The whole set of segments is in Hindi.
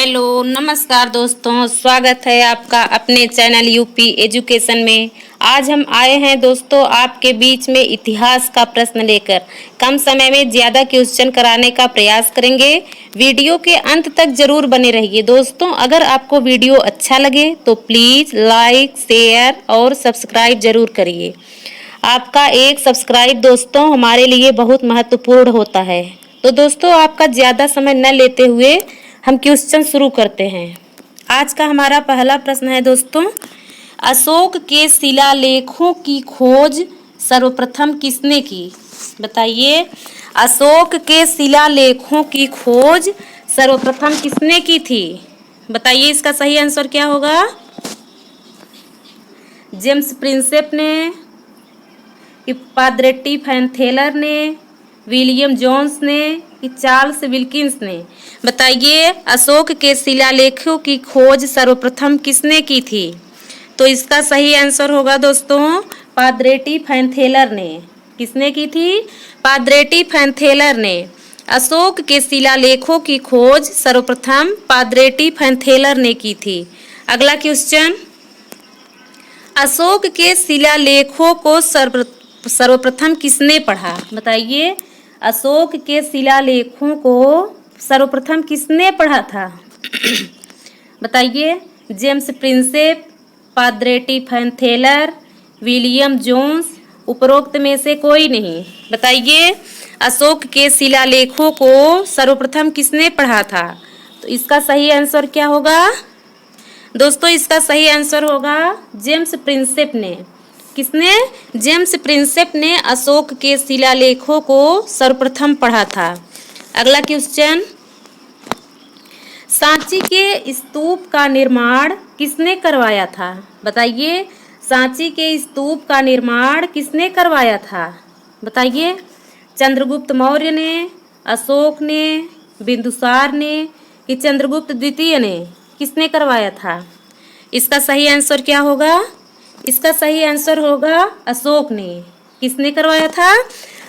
हेलो नमस्कार दोस्तों, स्वागत है आपका अपने चैनल यूपी एजुकेशन में। आज हम आए हैं दोस्तों आपके बीच में इतिहास का प्रश्न लेकर। कम समय में ज़्यादा क्वेश्चन कराने का प्रयास करेंगे। वीडियो के अंत तक जरूर बने रहिए दोस्तों। अगर आपको वीडियो अच्छा लगे तो प्लीज़ लाइक, शेयर और सब्सक्राइब जरूर करिए। आपका एक सब्सक्राइब दोस्तों हमारे लिए बहुत महत्वपूर्ण होता है। तो दोस्तों आपका ज़्यादा समय न लेते हुए हम क्वेश्चन शुरू करते हैं। आज का हमारा पहला प्रश्न है दोस्तों, अशोक के शिलालेखों की खोज सर्वप्रथम किसने की? बताइए, अशोक के शिलालेखों की खोज सर्वप्रथम किसने की थी? बताइए, इसका सही आंसर क्या होगा? जेम्स प्रिंसेप ने, कि पाद्रेटी फैनथेलर ने, विलियम जोन्स ने, कि चार्ल्स विल्किंस ने? बताइए, अशोक के शिलालेखों की खोज सर्वप्रथम किसने की थी? तो इसका सही आंसर होगा दोस्तों पाद्रेटी फैनथेलर ने। किसने की थी? पाद्रेटी फैनथेलर ने। अशोक के शिलालेखों की खोज सर्वप्रथम पाद्रेटी फैनथेलर ने की थी। अगला क्वेश्चन, अशोक के शिलालेखों को सर्वप्रथम किसने पढ़ा? बताइए, अशोक के शिलालेखों को सर्वप्रथम किसने पढ़ा था? बताइए, जेम्स प्रिंसेप, पाद्रेटी फैनथेलर, विलियम जोन्स, उपरोक्त में से कोई नहीं। बताइए, अशोक के शिलालेखों को सर्वप्रथम किसने पढ़ा था? तो इसका सही आंसर क्या होगा दोस्तों? इसका सही आंसर होगा जेम्स प्रिंसेप ने। किसने? जेम्स प्रिंसेप ने अशोक के शिलालेखों को सर्वप्रथम पढ़ा था। अगला क्वेश्चन, सांची के स्तूप का निर्माण किसने करवाया था? बताइए, सांची के स्तूप का निर्माण किसने करवाया था? बताइए, चंद्रगुप्त मौर्य ने, अशोक ने, बिंदुसार ने, कि चंद्रगुप्त द्वितीय ने? किसने करवाया था? इसका सही आंसर क्या होगा? इसका सही आंसर होगा अशोक ने। किसने करवाया था?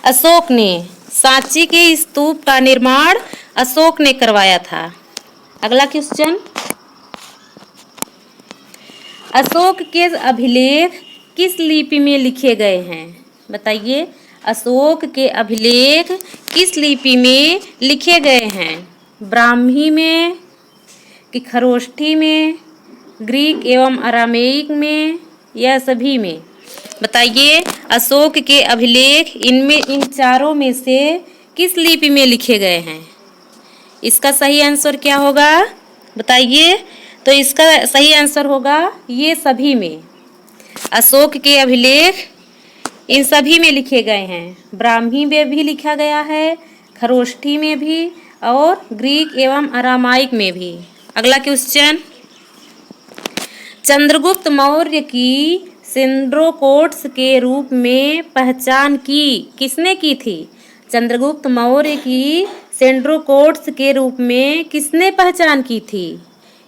अशोक ने। सांची के स्तूप का निर्माण अशोक ने करवाया था। अगला क्वेश्चन, अशोक के अभिलेख किस लिपि में लिखे गए हैं? बताइए, अशोक के अभिलेख किस लिपि में लिखे गए हैं? ब्राह्मी में, कि खरोष्ठी में, ग्रीक एवं अरामेइक में, या सभी में? बताइए, अशोक के अभिलेख इन चारों में से किस लिपि में लिखे गए हैं? इसका सही आंसर क्या होगा? बताइए, तो इसका सही आंसर होगा ये सभी में। अशोक के अभिलेख इन सभी में लिखे गए हैं। ब्राह्मी में भी लिखा गया है, खरोष्ठी में भी, और ग्रीक एवं अरामाइक में भी। अगला क्वेश्चन, चंद्रगुप्त मौर्य की सेंड्रोकोट्स के रूप में पहचान किसने की थी? चंद्रगुप्त मौर्य की सेंड्रोकोट्स के रूप में किसने पहचान की थी?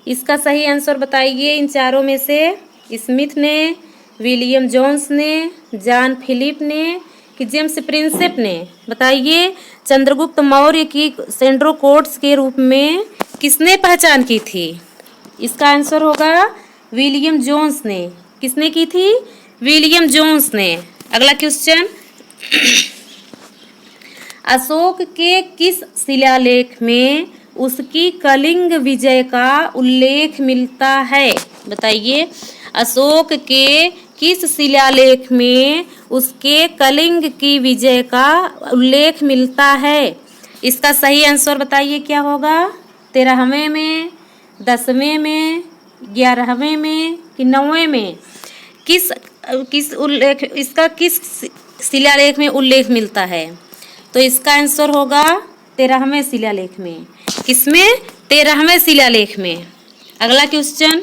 इसका सही आंसर बताइए इन चारों में से। स्मिथ ने, विलियम जोन्स ने, जॉन फिलिप ने, कि जेम्स प्रिंसेप ने? बताइए, चंद्रगुप्त मौर्य की सेंड्रोकोट्स के रूप में किसने पहचान की थी? इसका आंसर होगा विलियम जोन्स ने। किसने की थी? विलियम जोन्स ने। अगला क्वेश्चन, अशोक के किस शिलालेख में उसकी कलिंग विजय का उल्लेख मिलता है? बताइए, अशोक के किस शिलालेख में उसके कलिंग की विजय का उल्लेख मिलता है? इसका सही आंसर बताइए क्या होगा? 13वें में, 10वें में, 11वें में, कि 9वें में? किस उल्लेख, इसका किस शिलालेख में उल्लेख मिलता है? तो इसका आंसर होगा 13वें शिलालेख में। किसमें? 13वें शिलालेख में। अगला क्वेश्चन,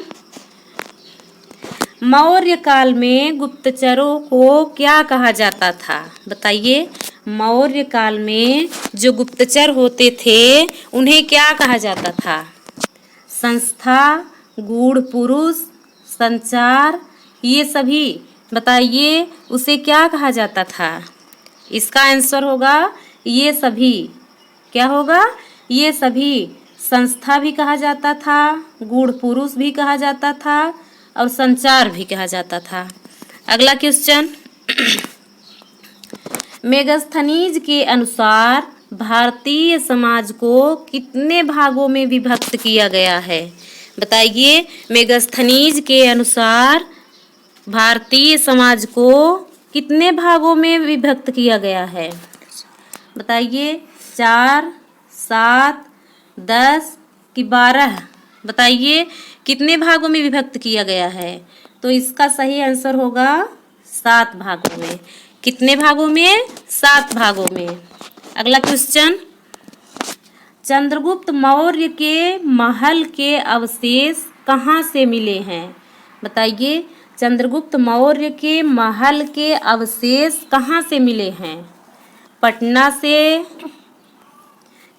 मौर्य काल में गुप्तचरों को क्या कहा जाता था? बताइए, मौर्य काल में जो गुप्तचर होते थे उन्हें क्या कहा जाता था? संस्था, गूढ़ पुरुष, संचार, ये सभी? बताइए, उसे क्या कहा जाता था? इसका आंसर होगा ये सभी। क्या होगा? ये सभी। संस्था भी कहा जाता था, गूढ़ पुरुष भी कहा जाता था और संचार भी कहा जाता था। अगला क्वेश्चन, मेगास्थनीज के अनुसार भारतीय समाज को कितने भागों में विभक्त किया गया है? बताइए, मेगास्थनीज के अनुसार भारतीय समाज को कितने भागों में विभक्त किया गया है? बताइए, 4, 7, 10 कि 12? बताइए कितने भागों में विभक्त किया गया है? तो इसका सही आंसर होगा 7 भागों में। कितने भागों में? 7 भागों में। अगला क्वेश्चन, चंद्रगुप्त मौर्य के महल के अवशेष कहाँ से मिले हैं? बताइए, चंद्रगुप्त मौर्य के महल के अवशेष कहाँ से मिले हैं? पटना से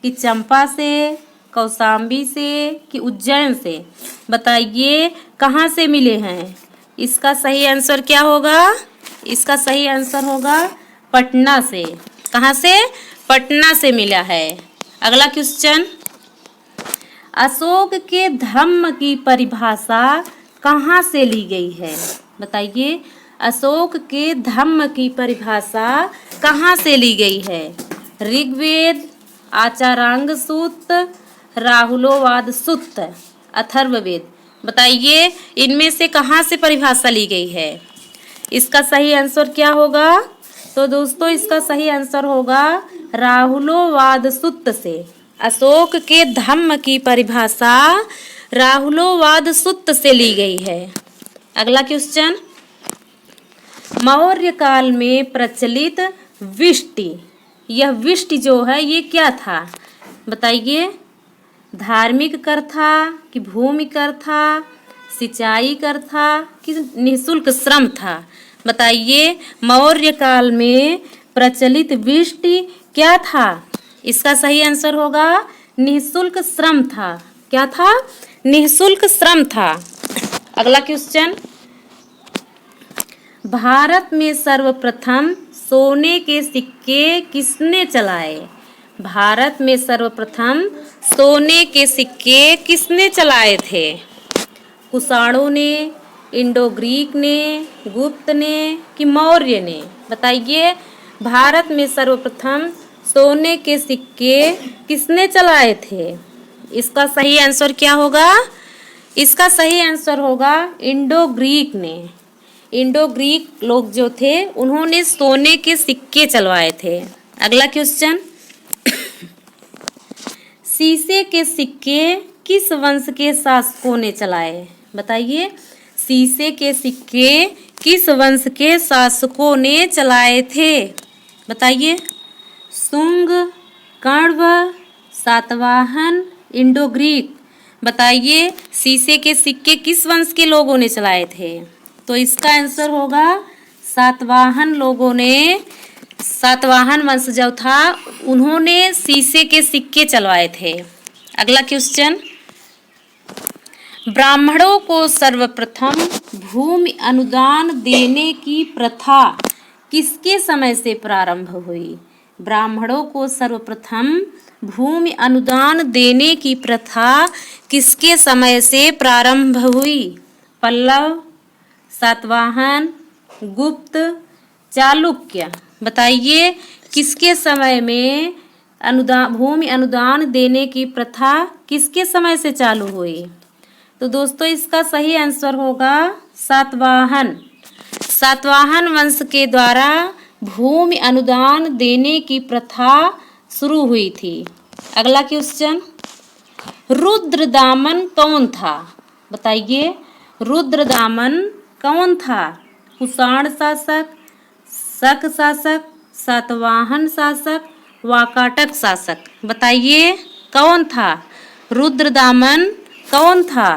कि चंपा से, कौशाम्बी से कि उज्जैन से? बताइए कहाँ से मिले हैं? इसका सही आंसर क्या होगा? इसका सही आंसर होगा पटना से। कहाँ से? पटना से मिला है। अगला क्वेश्चन, अशोक के धम्म की परिभाषा कहाँ से ली गई है? बताइए, अशोक के धम्म की परिभाषा कहाँ से ली गई है? ऋग्वेद, आचारांग सूत्र, राहुलोवाद सूत्र, अथर्ववेद? बताइए इनमें से कहाँ से परिभाषा ली गई है? इसका सही आंसर क्या होगा? तो दोस्तों इसका सही आंसर होगा राहुलोवाद सूत्र से। अशोक के धम्म की परिभाषा राहुलोवाद सूत्र से ली गई है। अगला क्वेश्चन, मौर्य काल में प्रचलित विष्टि, यह विष्टि जो है ये क्या था? बताइए, धार्मिक कर था कि भूमि कर था, सिंचाई कर था कि निःशुल्क श्रम था? बताइए मौर्य काल में प्रचलित विष्टि क्या था? इसका सही आंसर होगा निःशुल्क श्रम था। क्या था? निःशुल्क श्रम था। अगला क्वेश्चन, भारत में सर्वप्रथम सोने के सिक्के किसने चलाए? भारत में सर्वप्रथम सोने के सिक्के किसने चलाए थे? कुषाणों ने, इंडो ग्रीक ने, गुप्त ने कि मौर्य ने? बताइए भारत में सर्वप्रथम सोने के सिक्के किसने चलाए थे? इसका सही आंसर क्या होगा? इसका सही आंसर होगा इंडो ग्रीक ने। इंडो ग्रीक लोग जो थे उन्होंने सोने के सिक्के चलवाए थे। अगला क्वेश्चन, शीशे के सिक्के किस वंश के शासकों ने चलाए? बताइए, शीशे के सिक्के किस वंश के शासकों ने चलाए थे? बताइए, शुंग, कण्व, सातवाहन, इंडो ग्रीक? बताइए शीशे के सिक्के किस वंश के लोगों ने चलाए थे? तो इसका आंसर होगा सातवाहन लोगों ने। सातवाहन वंश जो था उन्होंने शीशे के सिक्के चलवाए थे। अगला क्वेश्चन, ब्राह्मणों को सर्वप्रथम भूमि अनुदान देने की प्रथा किसके समय से प्रारंभ हुई? ब्राह्मणों को सर्वप्रथम भूमि अनुदान देने की प्रथा किसके समय से प्रारंभ हुई? पल्लव, सातवाहन, गुप्त, चालुक्य? बताइए किसके समय में भूमि अनुदान देने की प्रथा किसके समय से चालू हुई? तो दोस्तों इसका सही आंसर होगा सातवाहन। सातवाहन वंश के द्वारा भूमि अनुदान देने की प्रथा शुरू हुई थी। अगला क्वेश्चन, रुद्रदामन कौन था? बताइए रुद्रदामन कौन था? कुषाण शासक, शक शासक, सातवाहन शासक, वाकाटक शासक? बताइए कौन था? रुद्रदामन कौन था?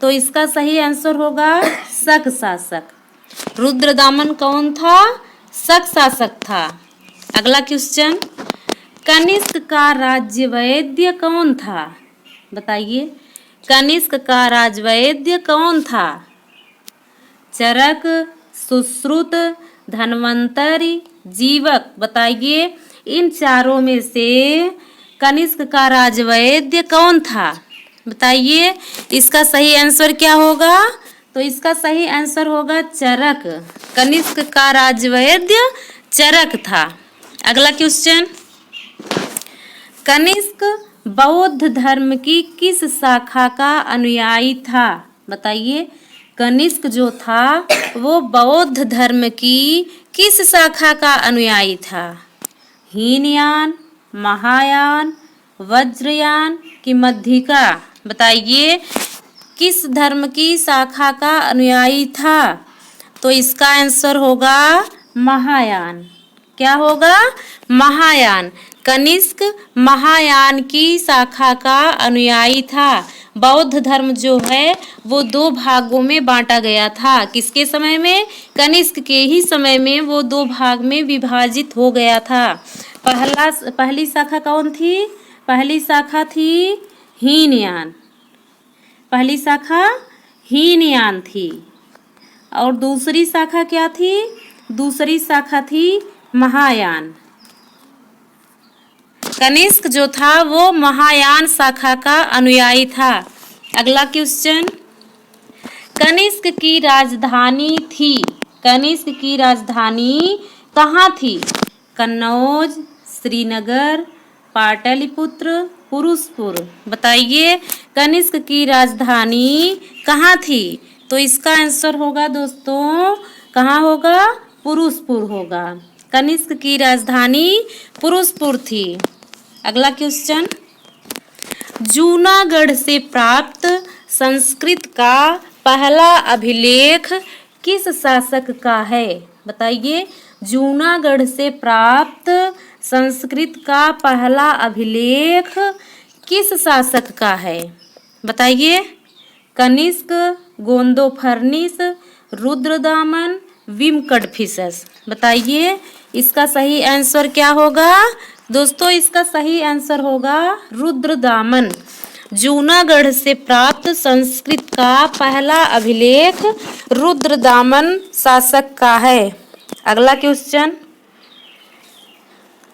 तो इसका सही आंसर होगा शक शासक। रुद्रदामन कौन था? शक शासक था। अगला क्वेश्चन, कनिष्क का राजवैद्य कौन था? बताइए कनिष्क का राजवैद्य कौन था? चरक, सुश्रुत, धन्वंतरि, जीवक? बताइए इन चारों में से कनिष्क का राजवैद्य कौन था? बताइए इसका सही आंसर क्या होगा? तो इसका सही आंसर होगा चरक। कनिष्क का राजवैद्य चरक था। अगला क्वेश्चन, कनिष्क बौद्ध धर्म की किस शाखा का अनुयायी था? बताइए कनिष्क जो था वो बौद्ध धर्म की किस शाखा का अनुयायी था? हीनयान, महायान, वज्रयान कि मध्यिका? बताइए किस धर्म की शाखा का अनुयायी था? तो इसका आंसर होगा महायान। क्या होगा? महायान। कनिष्क महायान की शाखा का अनुयायी था। बौद्ध धर्म जो है वो दो भागों में बांटा गया था। किसके समय में? कनिष्क के ही समय में वो दो भाग में विभाजित हो गया था। पहली शाखा कौन थी? पहली शाखा थी हीनयान। पहली शाखा हीनयान थी और दूसरी शाखा क्या थी? दूसरी शाखा थी महायान। कनिष्क जो था वो महायान शाखा का अनुयायी था। अगला क्वेश्चन, कनिष्क की राजधानी थी। कनिष्क की राजधानी कहाँ थी? कन्नौज, श्रीनगर, पाटलिपुत्र, पुरुषपुर। बताइए कनिष्क की राजधानी कहाँ थी? तो इसका आंसर होगा दोस्तों, कहाँ होगा? पुरुषपुर होगा। कनिष्क की राजधानी पुरुषपुर थी। अगला क्वेश्चन, जूनागढ़ से प्राप्त संस्कृत का पहला अभिलेख किस शासक का है? बताइए जूनागढ़ से प्राप्त संस्कृत का पहला अभिलेख किस शासक का है? बताइए कनिष्क, गोंदोफर्निस, रुद्रदामन, विमकड़फिसस। बताइए इसका सही आंसर क्या होगा? दोस्तों इसका सही आंसर होगा रुद्रदामन। जूनागढ़ से प्राप्त संस्कृत का पहला अभिलेख रुद्रदामन शासक का है। अगला क्वेश्चन,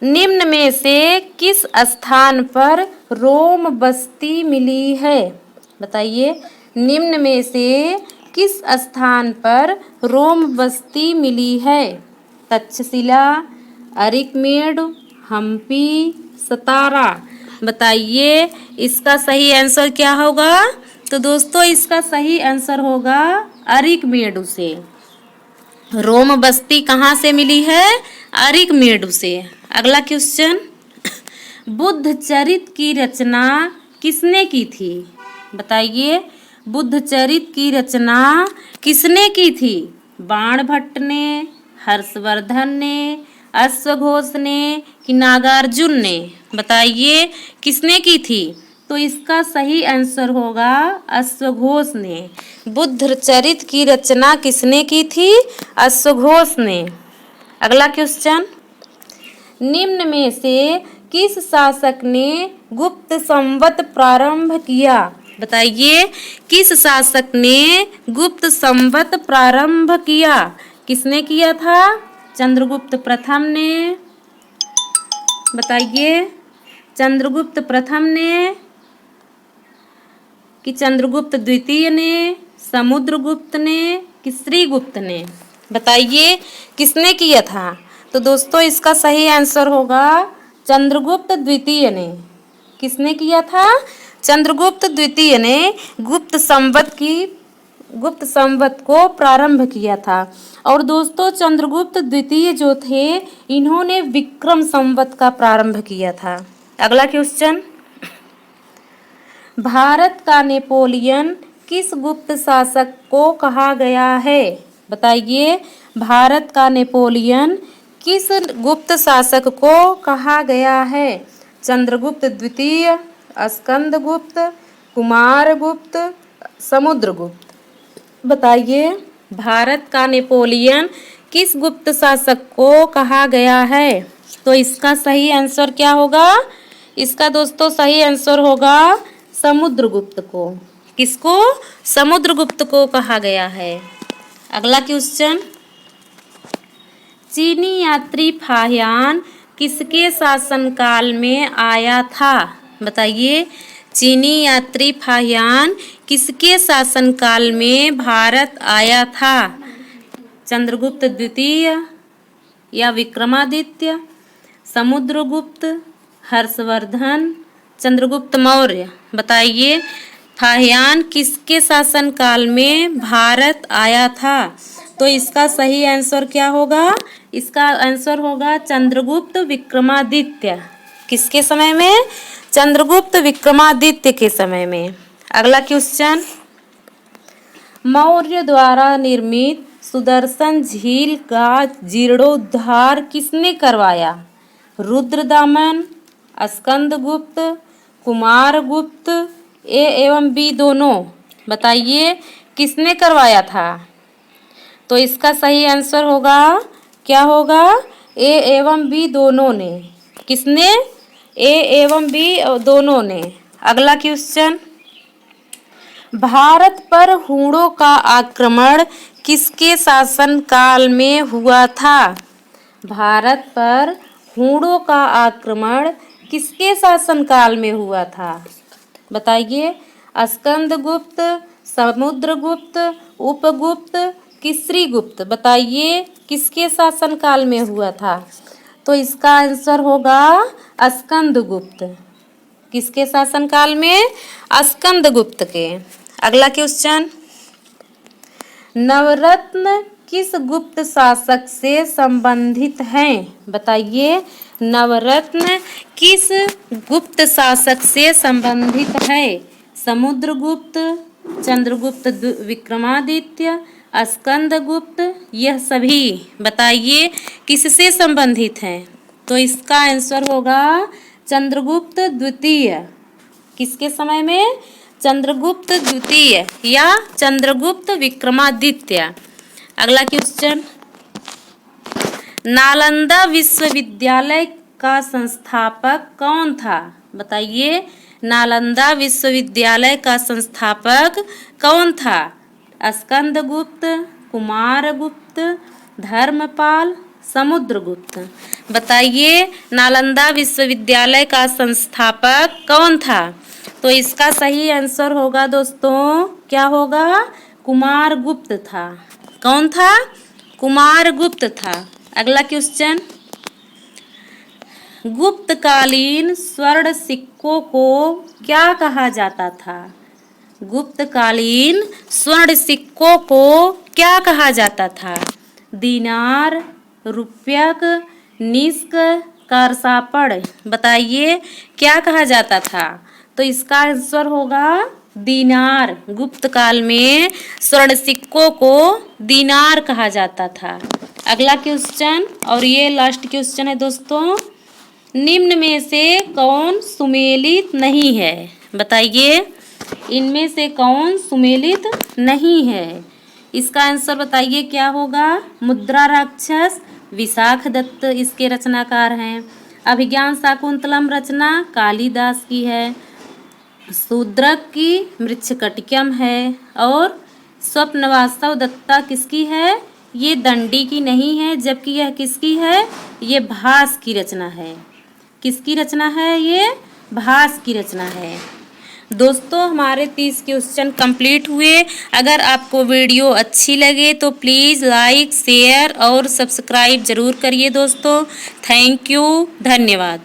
निम्न में से किस स्थान पर रोम बस्ती मिली है? बताइए निम्न में से किस स्थान पर रोम बस्ती मिली है? तक्षशिला, अरिकमेड़, हम्पी, सतारा। बताइए इसका सही आंसर क्या होगा? तो दोस्तों इसका सही आंसर होगा अरिकमेड़ से। रोम बस्ती कहाँ से मिली है? अरिकमेड़ से। अगला क्वेश्चन, बुद्ध चरित की रचना किसने की थी? बताइए बुद्ध चरित की रचना किसने की थी? बाणभट्ट ने, हर्षवर्धन ने, अश्वघोष ने कि नागार्जुन ने? बताइए किसने की थी? तो इसका सही आंसर होगा अश्वघोष ने। बुद्ध चरित की रचना किसने की थी? अश्वघोष ने। अगला क्वेश्चन, निम्न में से किस शासक ने गुप्त संवत प्रारंभ किया? बताइए किस शासक ने गुप्त संवत प्रारंभ किया? किसने किया था? चंद्रगुप्त प्रथम ने। बताइए चंद्रगुप्त प्रथम ने कि चंद्रगुप्त द्वितीय ने, समुद्रगुप्त ने कि श्रीगुप्त ने? बताइए किसने किया था? तो दोस्तों इसका सही आंसर होगा चंद्रगुप्त द्वितीय ने। किसने किया था? चंद्रगुप्त द्वितीय ने गुप्त संवत को प्रारंभ किया था। और दोस्तों चंद्रगुप्त द्वितीय जो थे इन्होंने विक्रम संवत का प्रारंभ किया था। अगला क्वेश्चन, भारत का नेपोलियन किस गुप्त शासक को कहा गया है? बताइए भारत का नेपोलियन किस गुप्त शासक को कहा गया है? चंद्रगुप्त द्वितीय, स्कंदगुप्त, कुमारगुप्त, समुद्रगुप्त। बताइए भारत का नेपोलियन किस गुप्त शासक को कहा गया है? तो इसका सही आंसर क्या होगा? इसका दोस्तों सही आंसर होगा समुद्रगुप्त को। किसको? समुद्रगुप्त को कहा गया है। अगला क्वेश्चन, चीनी यात्री फाहियान किसके शासनकाल में आया था? बताइए। चीनी यात्री फाहियान किसके शासनकाल में भारत आया था? चंद्रगुप्त द्वितीय या विक्रमादित्य, समुद्रगुप्त, हर्षवर्धन, चंद्रगुप्त मौर्य? बताइए। फाहियान किसके शासनकाल में भारत आया था? तो इसका सही आंसर क्या होगा? इसका आंसर होगा चंद्रगुप्त विक्रमादित्य। किसके समय में? चंद्रगुप्त विक्रमादित्य के समय में। अगला क्वेश्चन, मौर्य द्वारा निर्मित सुदर्शन झील का जीर्णोद्धार किसने करवाया? रुद्रदामन, स्कंदगुप्त, कुमारगुप्त, ए एवं बी दोनों? बताइए किसने करवाया था? तो इसका सही आंसर होगा, क्या होगा? ए एवं बी दोनों ने। किसने? ए एवं बी दोनों ने। अगला क्वेश्चन, भारत पर हूणों का आक्रमण किसके शासनकाल में हुआ था? भारत पर हूणों का आक्रमण किसके शासनकाल में हुआ था? बताइए। स्कंदगुप्त, समुद्रगुप्त, उपगुप्त, केसरीगुप्त? बताइए किसके शासनकाल में हुआ था? तो इसका आंसर होगा स्कंदगुप्त। किसके शासनकाल में? स्कंदगुप्त के। अगला क्वेश्चन, नवरत्न किस गुप्त शासक से संबंधित हैं? बताइए। नवरत्न किस गुप्त शासक से संबंधित है? समुद्रगुप्त, चंद्रगुप्त विक्रमादित्य, स्कंदगुप्त, यह सभी? बताइए किससे संबंधित हैं? तो इसका आंसर होगा चंद्रगुप्त द्वितीय। किसके समय में? चंद्रगुप्त द्वितीय या चंद्रगुप्त विक्रमादित्य। अगला क्वेश्चन, नालंदा विश्वविद्यालय का संस्थापक कौन था? बताइए। नालंदा विश्वविद्यालय का संस्थापक कौन था? स्कंदगुप्त, कुमारगुप्त, धर्मपाल, समुद्रगुप्त? बताइए नालंदा विश्वविद्यालय का संस्थापक कौन था? तो इसका सही आंसर होगा दोस्तों, क्या होगा? कुमारगुप्त था। कौन था? कुमारगुप्त था। अगला क्वेश्चन, गुप्तकालीन स्वर्ण सिक्कों को क्या कहा जाता था? गुप्तकालीन स्वर्ण सिक्कों को क्या कहा जाता था? दीनार, रुपयक, निष्क, करसापड़? बताइए क्या कहा जाता था? तो इसका आंसर होगा दीनार। गुप्त काल में स्वर्ण सिक्कों को दीनार कहा जाता था। अगला क्वेश्चन, और ये लास्ट क्वेश्चन है दोस्तों, निम्न में से कौन सुमेलित नहीं है? बताइए इनमें से कौन सुमेलित नहीं है? इसका आंसर बताइए क्या होगा? मुद्रा राक्षस, विशाख दत्त इसके रचनाकार हैं। अभिज्ञान शाकुंतलम रचना कालिदास की है। शूद्रक की मृच्छकटिकम है। और स्वप्नवासव दत्ता किसकी है? ये दंडी की नहीं है, जबकि यह किसकी है? ये भास की रचना है। किसकी रचना है? ये भास की रचना है। दोस्तों हमारे 30 क्वेश्चन कंप्लीट हुए। अगर आपको वीडियो अच्छी लगे तो प्लीज़ लाइक, शेयर और सब्सक्राइब ज़रूर करिए दोस्तों। थैंक यू, धन्यवाद।